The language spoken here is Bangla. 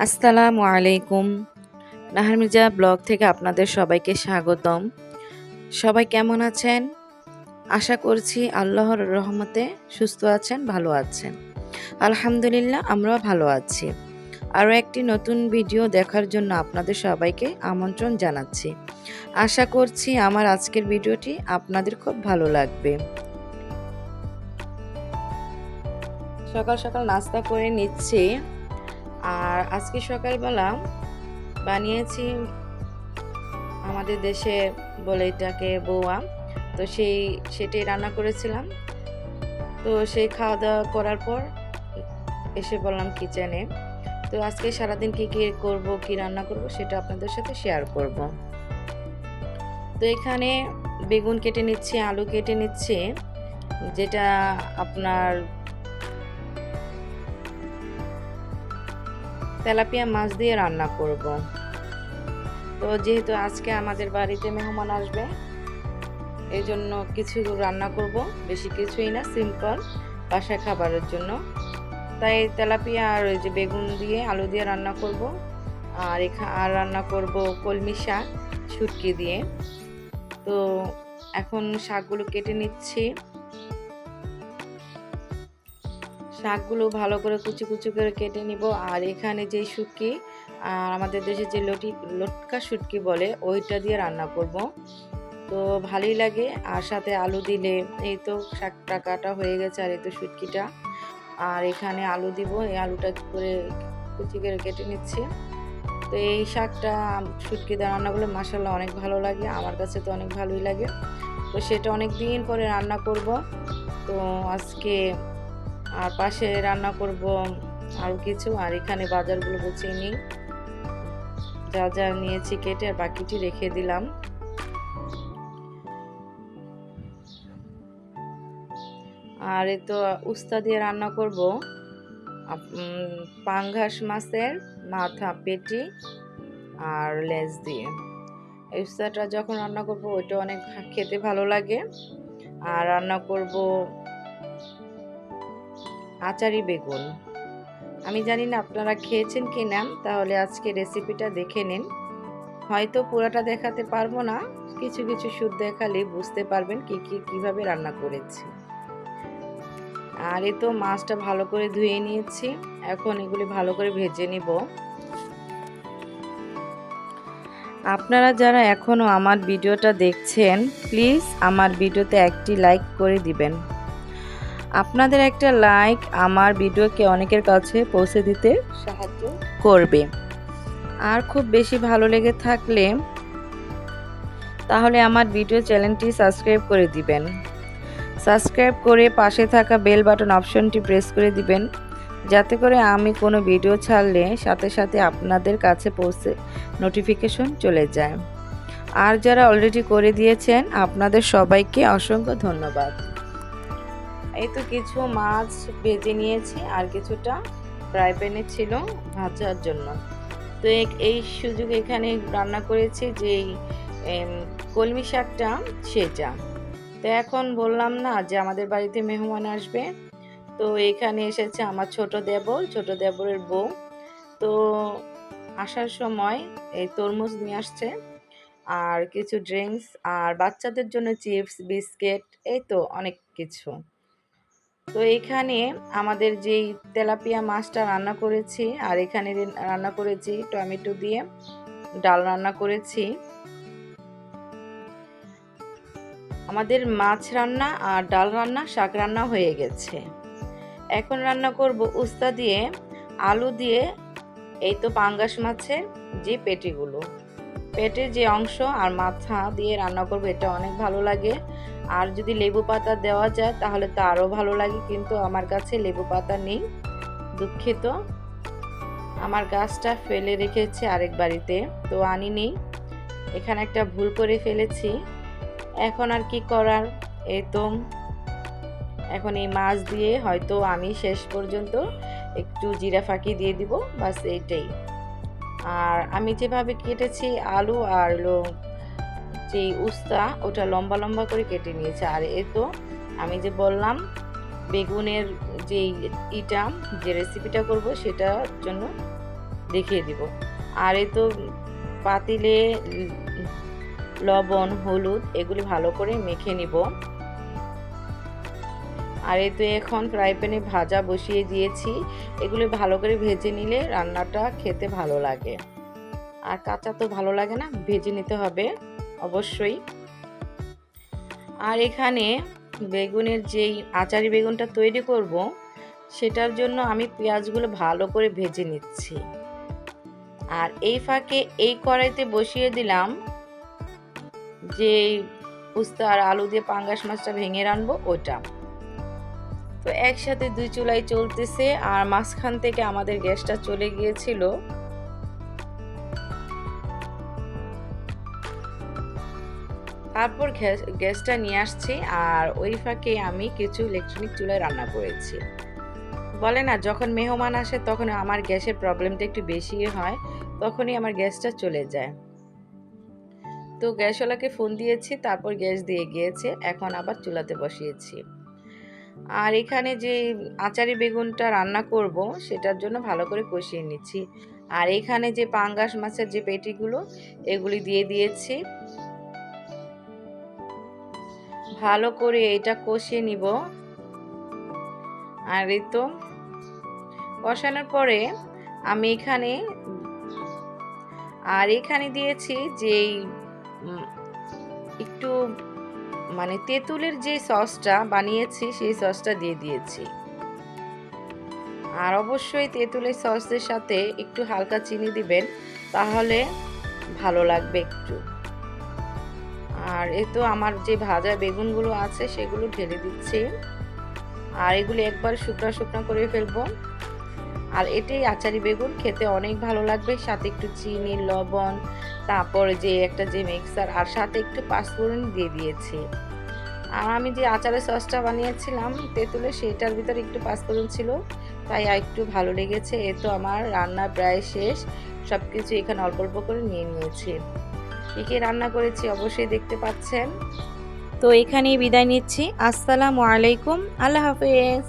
আসসালামু আলাইকুম। নাহার মির্জা ব্লগ থেকে আপনাদের সবাইকে স্বাগতম। সবাই কেমন আছেন? আশা করছি আল্লাহর রহমতে সুস্থ আছেন, ভালো আছেন। আলহামদুলিল্লাহ আমরাও ভালো আছি। আরও একটি নতুন ভিডিও দেখার জন্য আপনাদের সবাইকে আমন্ত্রণ জানাচ্ছি। আশা করছি আমার আজকের ভিডিওটি আপনাদের খুব ভালো লাগবে। সকাল সকাল নাস্তা করে নিচ্ছি। আর আজকে সকালবেলা বানিয়েছি, আমাদের দেশে বলে এটাকে বৌয়া, তো সেটাই রান্না করেছিলাম। তো সেই খাওয়া দাওয়া করার পর এসে বললাম কিচেনে। তো আজকে সারাদিন কি কি করব, কি রান্না করব সেটা আপনাদের সাথে শেয়ার করব। তো এখানে বেগুন কেটে নিচ্ছি, আলু কেটে নিচ্ছি, যেটা আপনার তেলাপিয়া মাছ দিয়ে রান্না করব। তো যেহেতু আজকে আমাদের বাড়িতে মেহমান আসবে, এই জন্য কিছু রান্না করব, বেশি কিছুই না, সিম্পল বাসায় খাবারের জন্য। তাই তেলাপিয়া আর ওই যে বেগুন দিয়ে আলু দিয়ে রান্না করব। আর রান্না করব কলমি শাক শুটকি দিয়ে। তো এখন শাকগুলো কেটে নিচ্ছি। শাকগুলো ভালো করে কুচি কুচি করে কেটে নিব। আর এখানে যে শুটকি, আমাদের দেশে যে লটকা শুটকি বলে, ওইটা দিয়ে রান্না করব। তো ভালোই লাগে। আর সাথে আলু দিলে, এই তো শাকটা কাটা হয়ে গেছে, আর এই তো শুটকিটা, আর এখানে আলু দিব। এই আলুটা করে কুচি করে কেটে নিচ্ছি। তো এই শাকটা শুটকি দিয়ে রান্না করলে মাশাআল্লাহ অনেক ভালো লাগে, আমার কাছে তো অনেক ভালোই লাগে। তো সেটা অনেক দিন পরে রান্না করব। তো আজকে আর পাশে রান্না করব আরও কিছু। আর এখানে বাজারগুলো গুছিয়ে নিই, যা যা নিয়েছি কেটে, আর বাকিটি রেখে দিলাম। আর এই তো উস্তা দিয়ে রান্না করব পাঙ্গাস মাছের মাথা, পেটি আর লেজ দিয়ে। এই উস্তাটা যখন রান্না করব ওইটা অনেক খেতে ভালো লাগে। আর রান্না করব আচারি বেগুন। আমি জানি না আপনারা খেয়েছেন কি না, তাহলে আজকে রেসিপিটা দেখে নিন। হয়তো পুরাটা দেখাতে পারবো না, কিছু কিছু সুর দেখালে বুঝতে পারবেন কিভাবে রান্না করেছি। আর এই তো মাছটা ভালো করে ধুয়ে নিয়েছি, এখন এগুলি ভালো করে ভেজে নিব। আপনারা যারা এখনও আমার ভিডিওটা দেখছেন, প্লিজ আমার ভিডিওতে একটি লাইক করে দিবেন। আপনাদের একটা লাইক আমার ভিডিওকে অনেকের কাছে পৌঁছে দিতে সাহায্য করবে। আর খুব বেশি ভালো লেগে থাকলে তাহলে আমার ভিডিও চ্যানেলটি সাবস্ক্রাইব করে দিবেন। সাবস্ক্রাইব করে পাশে থাকা বেল বাটন অপশনটি প্রেস করে দিবেন, যাতে করে আমি কোনো ভিডিও ছাড়লে সাথে সাথে আপনাদের কাছে পৌঁছে নোটিফিকেশন চলে যায়। আর যারা অলরেডি করে দিয়েছেন, আপনাদের সবাইকে অসংখ্য ধন্যবাদ। এই তো কিছু মাছ ভেজে নিয়েছি, আর কিছুটা ফ্রাই প্যানে ছিল ভাজার জন্য। তো এই সুযোগে এখানে রান্না করেছি যে কলমি শাকটা, সেটা। তো এখন বললাম না যে আমাদের বাড়িতে মেহমান আসবে, তো এখানে এসেছে আমার ছোট দেবরের বউ। তো আসার সময় এই তরমুজ নিয়ে আসছে, আর কিছু ড্রিঙ্কস, আর বাচ্চাদের জন্য চিপস, বিস্কিট, এই তো অনেক কিছু। তো এখানে আমাদের যেই তেলাপিয়া মাছটা রান্না করেছি, আর এখানে রান্না করেছি টমেটো দিয়ে ডাল রান্না করেছি। আমাদের মাছ রান্না আর ডাল রান্না, শাক রান্না হয়ে গেছে। এখন রান্না করব উস্তা দিয়ে, আলু দিয়ে। এই তো পাঙ্গাস মাছের যে পেটের যে অংশ আর মাথা দিয়ে রান্না করব, এটা অনেক ভালো লাগে। আর যদি লেবু পাতা দেওয়া যায় তাহলে তো আরও ভালো লাগে, কিন্তু আমার কাছে লেবু পাতা নেই, দুঃখিত। আমার গাছটা ফেলে রেখেছে আরেক বাড়িতে, তো আনিনি। এখানে একটা ভুল করে ফেলেছি, এখন আর কি করার। এই তো এখন এই মাছ দিয়ে হয়তো আমি শেষ পর্যন্ত একটু জিরা ফাঁকি দিয়ে দিব, বাস এইটাই। আর আমি যেভাবে কেটেছি আলু আর যে উস্তা, ওটা লম্বা লম্বা করে কেটে নিয়েছি। আর এ তো আমি যে বললাম বেগুনের যে রেসিপিটা করব, সেটার জন্য দেখিয়ে দিব। আর এই তো পাতিলে লবণ, হলুদ এগুলি ভালো করে মেখে নিব। আর এই তো এখন ফ্রাই প্যানে ভাজা বসিয়ে দিয়েছি। এগুলি ভালো করে ভেজে নিলে রান্নাটা খেতে ভালো লাগে। আর কাঁচা তো ভালো লাগে না, ভেজে নিতে হবে অবশ্যই। আর এখানে বেগুনের যেই আচারি বেগুনটা তৈরি করব, সেটার জন্য আমি পেঁয়াজগুলো ভালো করে ভেজে নিচ্ছি। আর এই ফাঁকে এই কড়াইতে বসিয়ে দিলাম যে উস্তা আর আলু দিয়ে পাঙ্গাস মাছটা ভেঙে রাখবো ওটা। তো একসাথে দুই চুলাই চলতেছে আর মাঝখান থেকে আমাদের গ্যাসটা চলে গিয়েছিল। তারপর গ্যাসটা নিয়ে আসছি আর ওই ফাঁকে আমি কিছু ইলেকট্রনিক চুলায় রান্না করেছি। বলে না, যখন মেহমান আসে তখন আমার গ্যাসের প্রবলেমটা একটু বেশি হয়, তখনই আমার গ্যাসটা চলে যায়। তো গ্যাসওয়ালাকে ফোন দিয়েছি, তারপর গ্যাস দিয়ে গিয়েছে, এখন আবার চুলাতে বসিয়েছি। আর এখানে যে আচারি বেগুনটা রান্না করব সেটার জন্য ভালো করে কষিয়ে নিচ্ছি। আর এখানে যে পাঙ্গাস মাছের যে পেটিগুলো এগুলি দিয়ে দিয়েছি, ভালো করে এটা কষিয়ে নিব। আর এই তো কষানোর পরে আমি এখানে দিয়েছি যে একটু মানে তেঁতুলের যে সসটা বানিয়েছি সেই সসটা দিয়ে দিয়েছি। আর অবশ্যই তেঁতুলের সসের সাথে একটু হালকা চিনি দিবেন, তাহলে ভালো লাগবে একটু। আর এই তো আমার যে ভাজা বেগুনগুলো আছে সেগুলো ঢেলে দিচ্ছি। আর এগুলি একবার শুকনা শুকনা করে ফেলবো। আর এটাই আচারি বেগুন, খেতে অনেক ভালো লাগবে। সাথে একটু চিনি, লবণ, তারপরে যে একটা যে মিক্সার, আর সাথে একটু পাঁচফোড়ন দিয়ে দিয়েছি। আর আমি যে আচারের সসটা বানিয়েছিলাম তেঁতুলের, সেটার ভিতরে একটু পাঁচফোড়ন ছিল, তাই আর একটু ভালো লেগেছে। এ তো আমার রান্না প্রায় শেষ, সব কিছু এখানে অল্প অল্প করে নিয়ে নিয়েছি। কী কী রান্না করেছি অবশ্যই দেখতে পাচ্ছেন। তো এখানেই বিদায় নিচ্ছি। আসসালামু আলাইকুম, আল্লাহ হাফেজ।